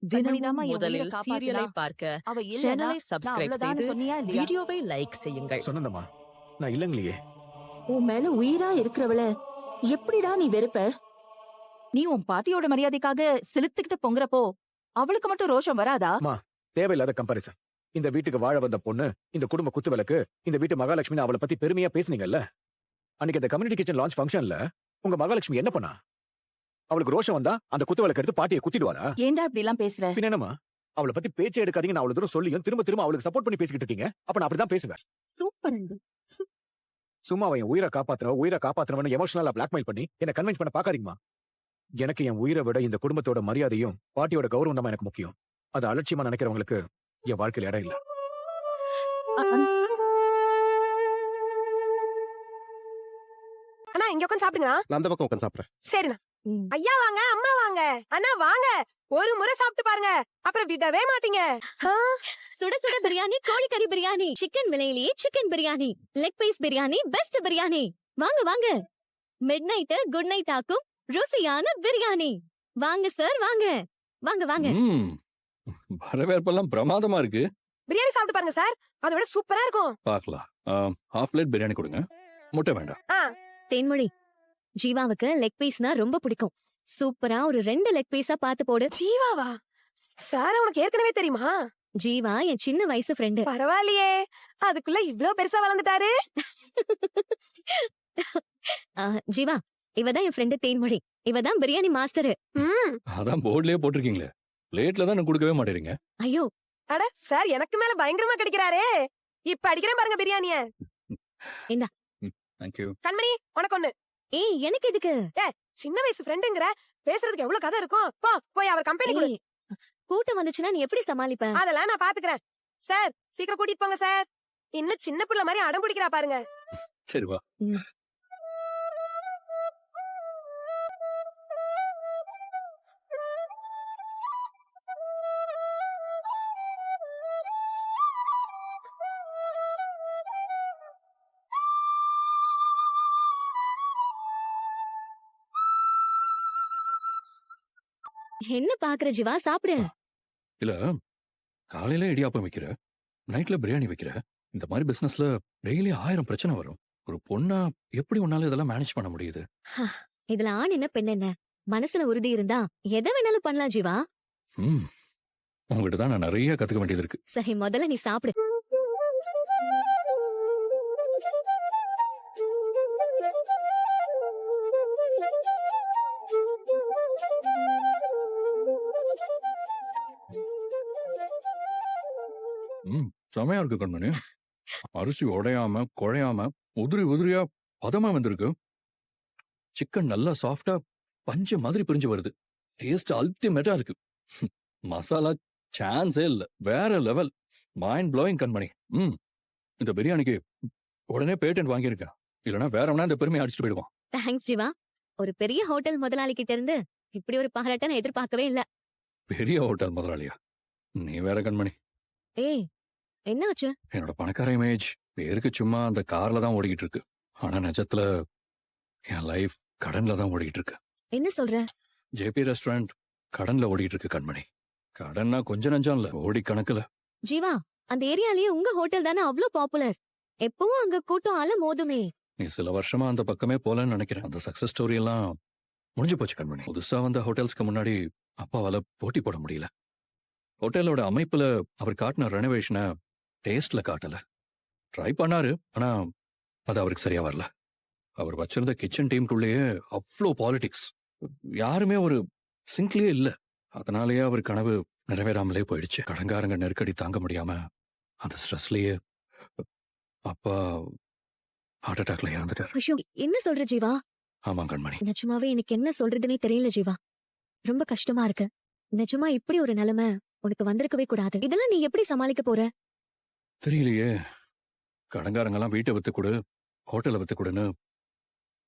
தினமும் என் உயிரை முதலில் காப்பாத்தினா சீரியலை பார்க்க அவ இல்லனா சேனலை நான் சப்ஸ்கிரைப் அவ்வளவுதான் செய்து சொன்னியா இல்லையா? வீடியோவை லைக் செய்யுங்கள். சொன்னதம்மா, நான் இல்லங்களையே. உன் மேல உயிரா இருக்கிறவள எப்படிடா நீ வெறுப்ப? நீ உன் பாட்டியோட மரியாதைக்காக செலுத்துக்கிட்டு பொங்குறப்போ அவளுக்கு மட்டும் ரோஷம் வராதா? தேவையில்லாத கம்பாரிசன். இந்த வீட்டுக்கு வாழ வந்த பொண்ணு, இந்த குடும்ப குத்து விளக்கு, இந்த வீட்டு மகாலட்சுமி அவளை பத்தி பெருமையா பேசுனீங்கல்ல. அன்னைக்கு இந்த கம்யூனிட்டி கிச்சன் லான்ச் ஃபங்க்ஷன்ல உங்க மகாலட்சுமி என்ன பண்ணா? அவளுக்கு ரோஷம் வந்தா அந்த குத்து விளக்கு எடுத்து பாட்டியை குத்திடுவாளா? ஏன்டா இப்படி எல்லாம் பேசுற? பின்ன என்னம்மா, அவளை பத்தி பேச்சே எடுக்காதீங்க. நான் அவ்வளவு தூரம் சொல்லியும் திரும்ப திரும்ப அவளுக்கு சப்போர்ட் பண்ணி பேசிக்கிட்டு இருக்கீங்க. அப்ப நான் அப்படிதான் பேசுவேன். சூப்பர் அன்பு. சும்மா அவன் உயிரை காப்பாத்துறவன் எமோஷனலா பிளாக்மெயில் பண்ணி என்ன கன்வின்ஸ் பண்ண பாக்காதீங்கம்மா. எனக்கு என் உயிரை விட இந்த குடும்பத்தோட மரியாதையும் பாட்டியோட கௌரவம் தான் எனக்கு முக்கியம். அதை அலட்சியமா நினைக்கிறவங்களுக்கு என் வாழ்க்கையில இடம் இல்ல. அண்ணா இங்க உட்காந்து சாப்பிடுங்க. நான் அந்த பக்கம் உட்காந்து சாப்பிடுறேன். சரிண்ணா. ஐயா வாங்க, அம்மா வாங்க, அண்ணா வாங்க. ஒரு முறை சாப்பிட்டு பாருங்க, அப்புறம் விடவே மாட்டீங்க. சுட சுட பிரியாணி, கோழிக்கறி பிரியாணி, சிக்கன் விலையிலேயே chicken biryani, leg piece biryani, best biryani. வாங்க வாங்க. மிட் நைட் குட் நைட் ஆக்கும் ருசியான பிரியாணி. வாங்க சார், வாங்க வாங்க வாங்க. வரவேற்பெல்லாம் பிரமாதமா இருக்கு. பிரியாணி சாப்பிட்டு பாருங்க சார், அதை விட சூப்பரா இருக்கும். பார்க்கலாம். ஹாஃப் பிளேட் பிரியாணி கொடுங்க, முட்டை வேண்டாம். தேன்மொழி, ஜீவாவுக்கு லெக் பீஸ்னா ரொம்ப பிடிக்கும். சூப்பரா ஒரு 2 லெக் பீஸா பாத்து போடு. ஜீவாவா? சார் உனக்கு ஏற்கனவே தெரியுமா? ஜீவா என் சின்ன வயசு ஃப்ரெண்டு. பரவாயில்லையே, அதுக்குள்ள இவ்ளோ பெருசா வளர்ந்துட்டாரு. ஜீவா, இவதான் என் ஃப்ரெண்டு தேன்மொழி. இவதான் பிரியாணி மாஸ்டர். அதான் போர்ட்லயே போட்டிருக்கீங்களே, பிளேட்ல தான் கொடுக்கவே மாட்டேறீங்க. ஐயோ, அட சார் எனக்கு மேல பயங்கரமா கிடைக்கிறாரே. இப்ப அடிக்கிறேன் பாருங்க பிரியாணிய. இந்தா. Thank you. கண்மணி உனக்கு ஒண்ணு. ஏய், எனக்கு எதுக்கு? சின்ன வயசு ஃப்ரெண்டுங்கற, பேசுறதுக்கு எவ்வளவு கதை இருக்கும். போய் அவர் கம்பெனி கொடு. ஏய், கூட்டம் வந்துச்சுன்னா நீ எப்படி சமாளிப்ப? அதெல்லாம் நான் பாத்துக்கிறேன். சார் சீக்கிரம் கூட்டிட்டு போங்க சார். இன்னும் சின்ன பிள்ளை மாதிரி அடம் பிடிக்கிறா பாருங்க. சரி வா. என்ன பாக்குற ஜீவா, சாப்பிடு. இல்ல, காலையில இடியாப்பம் வைக்கிற, நைட்ல பிரியாணி வைக்கிற. இந்த மாதிரி பிசினஸ்ல டெய்லி 1000 பிரச்சனை வரும். ஒரு பொண்ணா எப்படி உன்னால இதெல்லாம் மேனேஜ் பண்ண முடியுது? இதுல ஆண் என்ன பெண் என்ன, மனசுல உறுதி இருந்தா எதை வேணாலும் பண்ணலாம் ஜீவா. உங்ககிட்ட தான் நான் நிறைய கத்துக்க வேண்டியது இருக்கு. சரி, முதல்ல நீ சாப்பிடு. செமையா இருக்கு கண்மணி. அரிசி உடையாம குழையாம உதிரி உதிரியா பதமா வந்திருக்கு. சிக்கன் நல்லா சாஃப்டா பஞ்சு மாதிரி பிரிஞ்சு வருது. டேஸ்ட் அல்டிமேட்டா இருக்கு. மசாலா சான்ஸே இல்ல, வேற லெவல். மைண்ட் ப்ளோயிங் கண்மணி. இந்த பிரியாணிக்கு உடனே பேட்டன்ட் வாங்கியிருக்கேன், இல்லனா வேறவனா இந்த பெருமையை அடிச்சுட்டு போயிடுவான். தேங்க்ஸ் ஜீவா. ஒரு பெரிய ஹோட்டல் முதலாளி கிட்ட இருந்து இப்படி ஒரு பாராட்ட நான் எதிர்பார்க்கவே இல்ல. பெரிய ஹோட்டல் முதலாளியா? நீ வேற கண்மணி. ஏய், என்னாச்சு? என்னோட பணக்கார இமேஜ் பேருக்கு சும்மா அந்த கார்ல தான் ஓடிக்கிட்டு இருக்கு. ஆனா நிஜத்துல என் லைஃப் கடன்ல தான் ஓடிக்கிட்டு இருக்கு. என்ன சொல்ற? ஜேபி ரெஸ்டாரண்ட் கடன்ல ஓடிக்கிட்டு இருக்கு கண்மணி. கடன்னா கொஞ்ச நஞ்சம் இல்ல, கோடி கணக்குல. ஜீவா, அந்த ஏரியாலயே உங்க ஹோட்டல் தானே அவ்ளோ பாப்புலர். எப்பவும் அங்க கூட்டம் அல மோதுமே. நீ சில வருஷமா அந்த பக்கமே போலன்னு நினைக்கிறேன். அந்த சக்சஸ் ஸ்டோரி எல்லாம் முடிஞ்சு போச்சு கண்மணி. புதுசா வந்த ஹோட்டல்ஸ்க்கு முன்னாடி அப்பாவால போட்டி போட முடியல. ஹோட்டலோட அமைப்புல அவர் காட்டின ரெனோவேஷனை டேஸ்ட்ல காட்டல. ட்ரை பண்ணாரு, ஆனா அது அவருக்கு சரியா வரல. அவர் வச்சிருந்த கிச்சன் டீமுக்குள்ளேயே அவ்வளோ பாலிடிக்ஸ், யாருமே ஒரு சிங்க்லயே இல்ல. அதனாலேயே அவர் கனவு நிறைவேறாமலே போயிடுச்சு. கடங்காரங்க நெருக்கடி தாங்க முடியாம அந்த ஸ்ட்ரெஸ்லயே அப்பா ஹார்ட் அட்டாக்ல இறந்துட்டார். ஐயோ, என்ன சொல்ற ஜீவா? ஆமா கண்மணி. நிஜமாவே எனக்கு என்ன சொல்றதுன்னே தெரியல ஜீவா. ரொம்ப கஷ்டமா இருக்கு. நிஜமா இப்படி ஒரு நிலைமை உனக்கு வந்திருக்கவே கூடாது. இதெல்லாம் நீ எப்படி சமாளிக்க போற? தெரியலையே. கடங்காரங்கெல்லாம் வீட்டை வித்து கொடு, ஹோட்டலை வித்து கொடுன்னு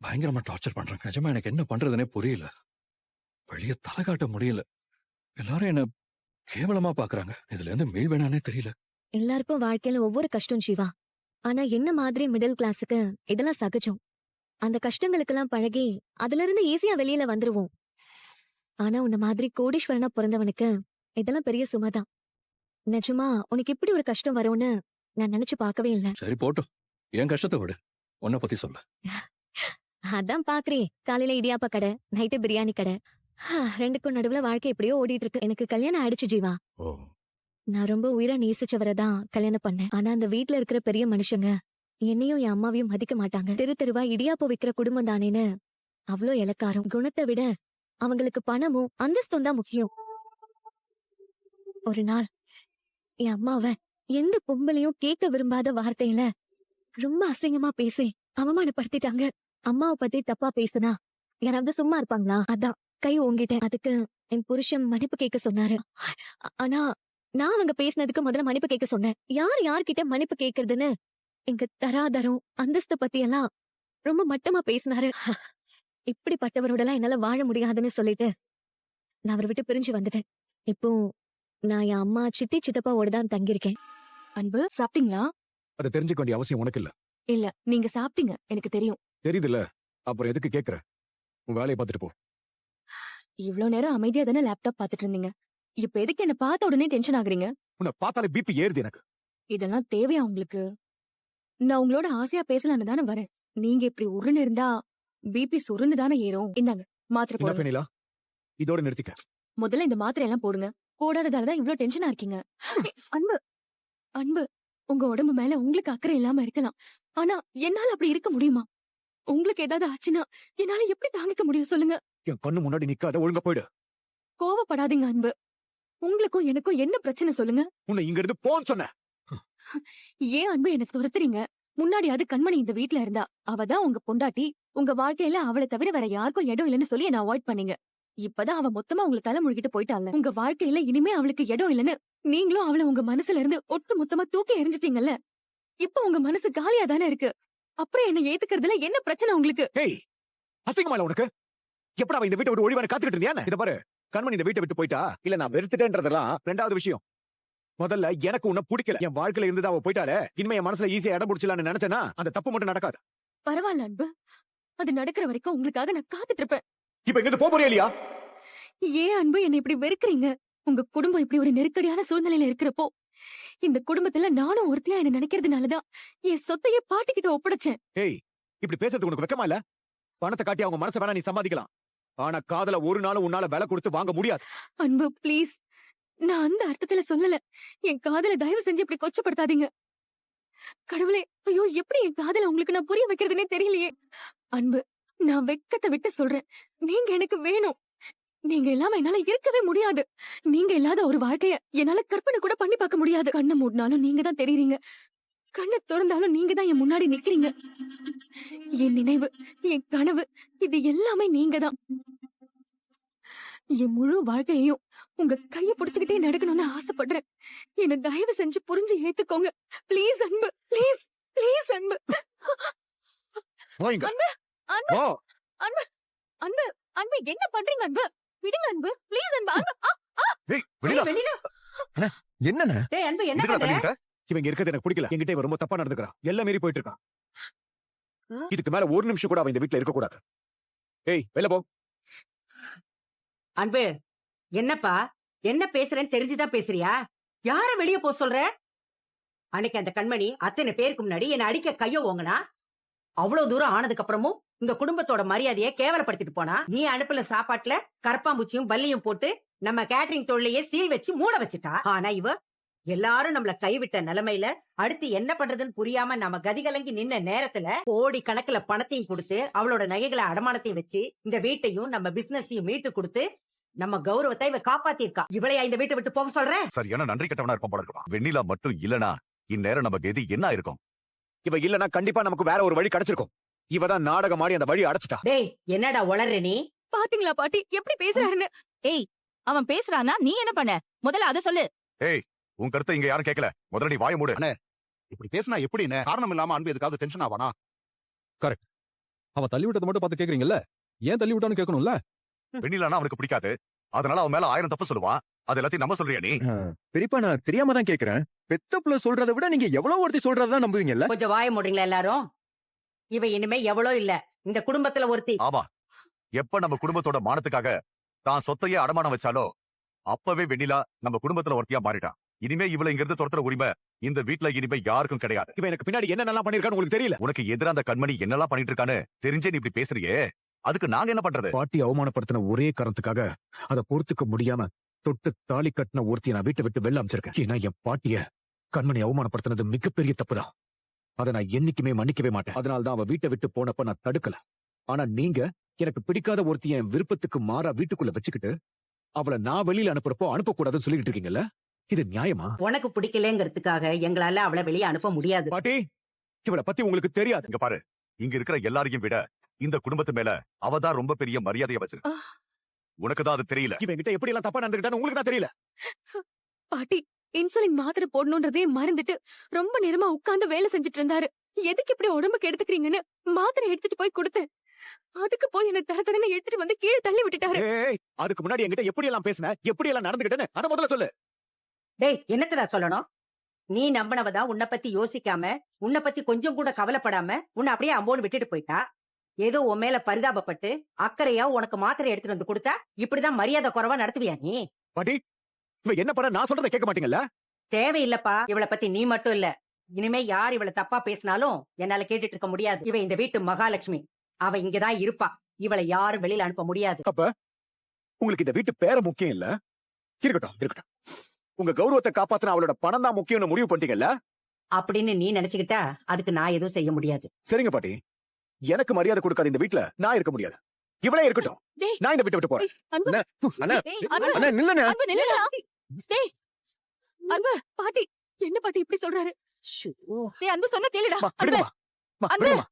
பயங்கரமா டார்ச்சர் பண்றாங்க. நிஜமா எனக்கு என்ன பண்றதுனே புரியல. வெளியே தலை காட்ட முடியல. எல்லாரும் என்ன கேவலமா பாக்குறாங்க. இதுல இருந்து மீள் வேணானே தெரியல. எல்லாருக்கும் வாழ்க்கையில ஒவ்வொரு கஷ்டம் ஜீவா. ஆனா என்ன மாதிரி மிடில் கிளாஸுக்கு இதெல்லாம் சகஜம். அந்த கஷ்டங்களுக்கெல்லாம் பழகி அதுல இருந்து ஈஸியா வெளியில வந்துருவோம். ஆனா உன்ன மாதிரி கோடீஸ்வரனா பிறந்தவனுக்கு இதெல்லாம் பெரிய சுமைதான். நிஜமா உனக்கு இப்படி ஒரு கஷ்டம் வரும்னு நான் நினைச்சு பார்க்கவே இல்ல. சரி போட்டும், என் கஷ்டத்தை விடு, உன்னை பத்தி சொல்லு. அதான் பாக்குறேன், காலையில இடியாப்ப கடை, நைட்டு பிரியாணி கடை. ரெண்டுக்கும் நடுவுல வாழ்க்கை எப்படியோ ஓடிட்டு இருக்கு. எனக்கு கல்யாணம் ஆயிடுச்சு ஜீவா. நான் ரொம்ப உயிரா நேசிச்சவரை தான் கல்யாணம் பண்ணேன். ஆனா அந்த வீட்ல இருக்கிற பெரிய மனுஷங்க என்னையும் என் அம்மாவையும் மதிக்க மாட்டாங்க. தெரு தெருவா இடியாப்பம் விக்கிற குடும்பம் தானேன்னு அவ்வளோ இலக்காரம். குணத்தை விட அவங்களுக்கு பணமும் அந்தஸ்தும் தான் முக்கியம். ஒரு நாள் என் அம்மாவை எந்த பொம்பளையும் கேட்க விரும்பாத வார்த்தையில ரொம்ப அசிங்கமா பேசி அவமானப்படுத்திட்டாங்க. அம்மாவை பத்தி தப்பா பேசுனா யாராவது சும்மா இருப்பாங்களா? அதான் கை ஓங்கிட்டேன். அதுக்கு என் புருஷன் மன்னிப்பு கேட்க சொன்னாரு. ஆனா நான் அவங்க பேசினதுக்கு முதல்ல மன்னிப்பு கேட்க சொன்னேன். யார்கிட்ட மன்னிப்பு கேட்கறதுன்னு எங்க தராதரம் அந்தஸ்து பத்தி எல்லாம் ரொம்ப மட்டமா பேசினாரு. இப்படிப்பட்டவரோடலாம் என்னால வாழ முடியாதுன்னு சொல்லிட்டு நான் அவரை விட்டு பிரிஞ்சு வந்துட்டேன். இப்போ நான் என் அம்மா சித்தி சித்தப்பாவோட தான் தங்கியிருக்கேன். அன்பு, சாப்பிட்டீங்களா? அதை தெரிஞ்சுக்க வேண்டிய அவசியம் உனக்கு இல்ல. இல்ல, நீங்க சாப்பிட்டீங்க, எனக்கு தெரியும். தெரியுதுல்ல, அப்புறம் எதுக்கு கேக்குற? உன் வேலையை பார்த்துட்டு போ. இவ்ளோ நேரம் அமைதியா தானே லேப்டாப் பாத்துட்டு இருந்தீங்க. இப்ப எதுக்கு என்ன பார்த்த உடனே டென்ஷன் ஆகுறீங்க? உன்னை பார்த்தாலே பிபி ஏறுது எனக்கு. இதெல்லாம் தேவையா உங்களுக்கு? நான் உங்களோட ஆசையா பேசலான்னு தானே வரேன். நீங்க இப்படி உருன்னு இருந்தா பிபி சுருன்னு தானே ஏறும். இந்தாங்க மாத்திரை என்ன போடுங்க. ஃபெனிலா, இதோட நிறுத்திக்க. முதல்ல இந்த மாத்திரை எல்லாம் போடுங்க. போடாததாலதான் இவ்ளோ டென்ஷனா இருக்கீங்க. அன்பு, அன்பு, உங்க உடம்பு மேல உங்களுக்கு அக்கறை இல்லாம இருக்கலாம். ஆனா என்னால அப்படி இருக்க முடியுமா? உங்களுக்கு ஏதாவது ஆச்சுன்னா என்னால எப்படி தாங்கிக்க முடியும் சொல்லுங்க? என் கண்ணு முன்னாடி நிக்காத, ஒழுங்கா போயிடு. கோவப்படாதீங்க அன்பு. உங்களுக்கும் எனக்கும் என்ன பிரச்சனை சொல்லுங்க? உன்னை இங்க இருந்து போன்னு சொன்னேன். ஏன் அன்பு எனக்கு துரத்துறீங்க? முன்னாடியாவது கண்மணி இந்த வீட்ல இருந்தா, அவதான் உங்க பொண்டாட்டி. உங்க வாழ்க்கையில அவளை தவிர வேற யாருக்கும் இடம் இல்லைன்னு சொல்லி என்ன அவாய்ட் பண்ணீங்க. இப்பதான் அவ மொத்தமா உங்களை தலை முழுகிட்டு போயிட்டால. உங்க வாழ்க்கையில இனிமே அவளுக்கு இடம் இல்லைன்னு நீங்களும் அவளை உங்க மனசுல இருந்து ஒட்டு மொத்தமா தூக்கி எறிஞ்சிட்டீங்கல்ல. இப்ப உங்க மனசு காலியா தானே இருக்கு. அப்புறம் என்ன ஏத்துக்கிறதுல என்ன பிரச்சனை உங்களுக்கு? ஏய், அசிங்கமா இல்ல உனக்கு? எப்படா அவ இந்த வீட்டை விட்டு ஒழிவான காத்துக்கிட்டு இருந்தியா? இத பாரு, கண்மணி இந்த வீட்டை விட்டு போயிட்டா இல்ல நான் வெறுத்துட்டேன்றதெல்லாம் ரெண்டாவது விஷயம். முதல்ல எனக்கு உன்னை பிடிக்கல. என் வாழ்க்கையில இருந்து அவ போயிட்டாலே, இனிமே என் மனசுல ஈஸியா இடம் பிடிச்சலான்னு நினைச்சேன்னா அந்த தப்பு மட்டும் நடக்காது. பரவாயில்ல அன்பு, அது நடக்கிற வரைக்கும் உங்களுக்காக நான் காத்துட்டு இருப்பேன். இப்ப இங்க இருந்து போறியா இல்லையா? ஏன் அன்பு என்ன இப்படி வெறுக்கிறீங்க? உங்க குடும்பம் இப்படி ஒரு நெருக்கடியான சூழ்நிலையில இருக்கிறப்போ இந்த குடும்பத்துல நானும் ஒருத்தியா என்ன நினைக்கிறதுனாலதான் என் சொத்தையே பாட்டிக்கிட்ட ஒப்படைச்சேன். ஏய், இப்படி பேசுறதுக்கு உனக்கு வெக்கமா இல்ல? பணத்தை காட்டி அவங்க மனசை வேணா நீ சம்பாதிக்கலாம். ஆனா காதல ஒரு நாளும் உன்னால விலை கொடுத்து வாங்க முடியாது. அன்பு ப்ளீஸ், நான் அந்த அர்த்தத்துல சொல்லல. என் காதல தயவு செஞ்சு இப்படி கொச்சப்படுத்தாதீங்க. கடவுளே, ஐயோ எப்படி என் காதல உங்களுக்கு நான் புரிய வைக்கிறதுனே தெரியலையே. அன்பு, நான் வெக்கத்தை விட்டு சொல்றேன், நீங்க எனக்கு வேணும். நீங்க இல்லாம என்னால இருக்கவே முடியாது. நீங்க இல்லாத ஒரு வாழ்க்கைய என்னால கற்பனை கூட பண்ணி பார்க்க முடியாது. கண்ணை மூடினாலும் நீங்க தான் தெரியுறீங்க, கண்ணை திறந்தாலும் நீங்க தான் என் முன்னாடி நிக்கிறீங்க. என் நினைவு, என் கனவு, இது எல்லாமே நீங்க தான். என் முழு வாழ்க்கையையும் உங்க கைய புடிச்சுக்கிட்டே நடக்கணும்னு ஆசைப்படுறேன். என்ன தயவு செஞ்சு புரிஞ்சு ஏத்துக்கோங்க. ப்ளீஸ் அன்பு, ப்ளீஸ் ப்ளீஸ் அன்பு. போங்க. அன்பு, அன்பு, போ. அன்பு, அன்பு, அன்பு, என்ன பண்றீங்க அன்பு? விடுங்க அன்பு, ப்ளீஸ் அன்பு. அன்பு, ஏய், வெளியில. என்னண்ணே? டேய் அன்பு, என்ன இதுக்குடா பண்ற? தள்ளிவிட்ட? இவங்க இருக்கிறது எனக்கு பிடிக்கல. என்கிட்ட இவன் ரொம்ப தப்பா நடந்துக்கிறான். எல்லாம் மீறி போயிட்டு இருக்கான். இதுக்கு மேல ஒரு நிமிஷம் கூட அவன் இந்த வீட்டுல இருக்க கூடாது. ஏய், வெளில போ. அன்பு, என்னப்பா என்ன பேசுறேன்னு தெரிஞ்சுதான் பேசுறியா? யார வெளிய போ சொல்ற? அன்னைக்கு அந்த கண்மணி அத்தனை பேருக்கு முன்னாடி என்ன அடிக்க கைய ஓங்கனா, அவ்வளவு தூரம் ஆனதுக்கு அப்புறமும் இந்த குடும்பத்தோட மரியாதையை கேவலப்படுத்திட்டு போனா. நீ அனுப்புல சாப்பாட்டுல கரப்பாம்பூச்சியும் பல்லியும் போட்டு நம்ம கேட்டரிங் தொழிலையே சீல் வச்சு மூட வச்சுட்டா. ஆனா இவ எல்லாரும் நம்மள கைவிட்ட நிலைமையில அடுத்து என்ன பண்றதுன்னு புரியாம நம்ம கதிகலங்கி நின்ன நேரத்துல கோடி கணக்குல பணத்தையும் கொடுத்து அவளோட நகைகளை அடமானத்தையும் வச்சு இந்த வீட்டையும் நம்ம பிசினஸையும் மீட்டு கொடுத்து நம்ம கௌரவத்தை இவ காப்பாத்திருக்கா. இவளையா இந்த வீட்டை விட்டு போக சொல்ற? சரியான நன்றி கட்டவனா இருப்பான் போல இருக்கலாம். வெண்ணிலா மட்டும் இல்லனா இந்நேரம் நம்ம கதி என்ன இருக்கும்? இவ இல்லனா கண்டிப்பா நமக்கு வேற ஒரு வழி கிடைச்சிருக்கும். இவதான் நாடகம் ஆடி அந்த வழி அடைச்சிட்டா. டேய், என்னடா உளற நீ? பாத்தீங்களா பாட்டி எப்படி பேசுறாருன்னு? ஏய், அவன் பேசுறானா, நீ என்ன பண்ண? முதல்ல அத சொல்லு. ஏய், உன் கருத்தை இங்க யாரும் கேட்கல. முதல்ல நீ வாய மூடு. இப்படி பேசினா எப்படி? காரணம் இல்லாம அன்பு எதுக்காவது டென்ஷன் ஆவானா? அவன் தள்ளி விட்டதை மட்டும் பார்த்து கேக்குறீங்கல்ல, ஏன் தள்ளி விட்டான்னு கேட்கணும்ல. வெண்ணிலானா அவனுக்கு பிடிக்காது, அதனால அவன் மேல 1000 தப்பு சொல்லுவான். அது எல்லாத்தையும் நம்ம சொல்றியா நீ? பெரியப்பா, நான் தெரியாம தான் கேக்குறேன். பெத்த புள்ள சொல்றதை விட நீங்க எவ்வளவு ஒருத்தி சொல்றதான் நம்புவீங்கல்ல? கொஞ்சம் வாய மூடுங்களா எல்லாரும். இவ இனிமே எவ்வளோ இல்ல, இந்த குடும்பத்துல ஒருத்தி. ஆமா, எப்ப நம்ம குடும்பத்தோட மானத்துக்காக தான் சொத்தையே அடமானம் வச்சாலோ அப்பவே வெண்ணிலா நம்ம குடும்பத்துல ஒருத்தியா மாறிட்டான். இனிமே இவளை இங்க இருந்து துரத்துற உரிமை இந்த வீட்ல இனிமே யாருக்கும் கிடையாது. இவன் எனக்கு பின்னாடி என்ன நல்லா பண்ணிருக்கான்னு உங்களுக்கு தெரியல. உனக்கு எதிரா அந்த கண்மணி என்னெல்லாம் பண்ணிட்டு இருக்கான்னு தெரிஞ்சே நீ இப்படி பேசுறியே, அதுக்கு நாங்க என்ன பண்றது? பாட்டி அவமானப்படுத்தின ஒரே காரணத்துக்காக அதை பொறுத்துக்க முடியாம தொட்டு தாலி கட்டின ஒருத்தியை நான் வீட்டை விட்டு வெளில அமைச்சிருக்கேன். ஏன்னா என் பாட்டிய கண்மணி அவமானப்படுத்தினது மிகப்பெரிய தப்புதான். அதை நான் என்னைக்குமே மன்னிக்கவே மாட்டேன். அதனால்தான் அவ வீட்டை விட்டு போனப்ப நான் தடுக்கல. ஆனா நீங்க எனக்கு பிடிக்காத ஒருத்திய என் விருப்பத்துக்கு மாறா வீட்டுக்குள்ள வச்சுக்கிட்டு அவளை நான் வெளியில அனுப்புறப்போ அனுப்பக்கூடாதுன்னு சொல்லிட்டு இருக்கீங்கல்ல, இது நியாயமா? உனக்கு பிடிக்கலங்கிறதுக்காக எங்களால அவளை வெளியே அனுப்ப முடியாது. பாட்டி, இவளை பத்தி உங்களுக்கு தெரியாது. இங்க பாரு, இங்க இருக்கிற எல்லாரையும் விட இந்த குடும்பத்து மேல அவதான் ரொம்ப பெரிய மரியாதையை வச்சிருக்க. உனக்குதான் அது தெரியல. இவன் கிட்ட எப்படி எல்லாம் தப்பா நடந்துக்கிட்டான்னு உங்களுக்கு தான் தெரியல. பாட்டி இன்சுலின் மாத்திரை போடணுன்றதே மறந்துட்டு ரொம்ப நேரமா உட்கார்ந்து வேலை செஞ்சுட்டு இருந்தாரு. எதுக்கு இப்படி உடம்புக்கு எடுத்துக்கிறீங்கன்னு மாத்திரை எடுத்துட்டு போய் கொடுத்தேன். அதுக்கு போய் என்ன தரத்தடனை எடுத்துட்டு வந்து கீழே தள்ளி விட்டுட்டாரு. ஏய், அதுக்கு முன்னாடி என்கிட்ட எப்படி எல்லாம் பேசின, எப்படி எல்லாம் நடந்துக்கிட்டேன்னு அத முதல்ல சொல்லு. டேய், என்னத்தடா சொல்லணும்? நீ நம்பினவதான் உன்னை பத்தி யோசிக்காம, உன்னை பத்தி கொஞ்சம் கூட கவலைப்படாம உன்னை அப்படியே அம்போன்னு விட்டுட்டு போயிட்டா. ஏதோ உன் மேல பரிதாபப்பட்டு அக்கறையா உனக்கு மாத்திரை எடுத்துட்டு வந்து கொடுத்தா இப்படிதான் மரியாதை குறைவா நடத்துவியா நீ? பாட்டி, இவ என்ன பண்ண நான் சொல்றதை கேட்க மாட்டீங்கல்ல? தேவையில்லப்பா. இவளை பத்தி நீ மட்டும் இல்ல, இனிமே யார் இவளை தப்பா பேசினாலும் என்னால கேட்டுட்டு இருக்க முடியாது. இவ இந்த வீட்டு மகாலட்சுமி. அவ இங்கதான் இருப்பா. இவளை யாரும் வெளியில அனுப்ப முடியாது. அப்ப உங்களுக்கு இந்த வீட்டு பேர முக்கியம் இல்ல? இருக்கட்டும் இருக்கட்டும். உங்க கௌரவத்தை காப்பாத்தின அவளோட பணம் தான் முக்கியம்னு முடிவு பண்ணிட்டீங்கல்ல? அப்படின்னு நீ நினைச்சுக்கிட்டா அதுக்கு நான் எதுவும் செய்ய முடியாது. சரிங்க பாட்டி, எனக்கு மரியாதை கொடுக்காத இந்த வீட்ல நான் இருக்க முடியாது. இவளே இருக்கட்டும், நான் இந்த வீட்டை விட்டு போறேன். அண்ணா, அண்ணா நில்லுண்ணே. அன்பு பாட்டி, என்ன பாட்டி இப்படி சொல்றாரு? அன்பு சொன்ன கேளுடா. விடுங்கம்மா, விடுங்கம்மா.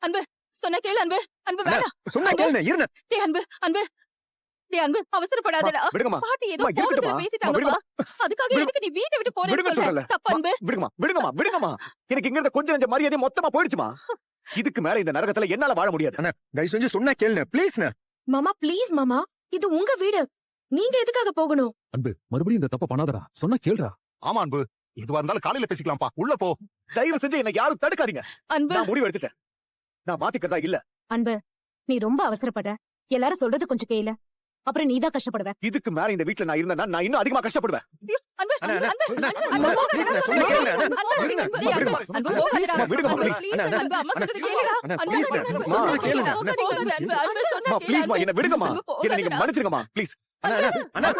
அன்பு சொன்ன கேளு. அன்பு அன்பு அண்ணா, வேணாம். சொன்னா கேளுண்ணே, இருண்ணே. டேய் அன்பு அன்பு டேய் அன்பு அவசரப்படாதடா. விடுங்கம்மா, பாட்டி ஏதோ அம்மா, இருக்கட்டும்மா. கோவத்துல பேசிட்டாங்கப்பா. அதுக்காக எதுக்கு நீ வீட்டை விட்டு போறேன்னு விடுங்க சொல்ற? சொல்லல. தப்பு அன்பு. விடுங்கம்மா, விடுங்கம்மா, விடுங்கம்மா. எனக்கு இங்க இருந்த கொஞ்சம் நெஞ்ச மரியாதை மொத்தமா போயிடுச்சுமா. இதுக்கு மேல இந்த நரகத்துல என்னால வாழ முடியாது. அண்ணா, தயவு செஞ்சு சொன்னா கேளுண்ணே, ப்ளீஸ்ண்ணே. மாமா ப்ளீஸ் மாமா, இது உங்க வீடு. நீங்க எதுக்காக போகணும்? அன்பு மறுபடியும் இந்த தப்ப பண்ணாதடா, சொன்னா கேளுடா. ஆமா அன்பு, இதுவா இருந்தாலும் காலையில பேசிக்கலாம்ப்பா. உள்ள போ. தயவு செஞ்சு என்ன யாரும் தடுக்காதீங்க. அன்பு நான் முடிவு எடுத்துட்டேன். நான் மாத்திக்கிறதா இல்ல. அன்பு நீ ரொம்ப அவசரப்படுற. எல்லாரும் சொல்றது கொஞ்சம் கேளு, அப்புறம் நீதான் கஷ்டப்படுவ. இதுக்கு மேல இந்த வீட்ல நான் இருந்தேன்னா நான் இன்னும் அதிகமா கஷ்டப்படுவேன். அன்பு அண்ணா, அன்பு அண்ணா, அன்பு அண்ணா, அன்பு அண்ணா, please, சொன்னா கேளுண்ணே. அண்ணா, இருண்ணே. டேய் அன்பு, விடுங்கம்மா. அன்பு போகாதடா. விடுங்கம்மா, அன்பு, please. please, அன்பு அம்மா சொல்றது கேளுடா. அண்ணா, அன்பு, please, அன்பு, அண்ணா, அன்பு, சொல்றது அன்பு, கேளுண்ணே. அன்பு, போகாத அன்பு, அன்பு சொன்னா கேளு. ப்ளீஸ்மா, என்ன விடுங்கம்மா. அன்பு, என்ன நீங்க போகாதடா. மன்னிச்சிருங்கம்மா, ப்ளீஸ். அண்ணா, அண்ணா, அண்ணா.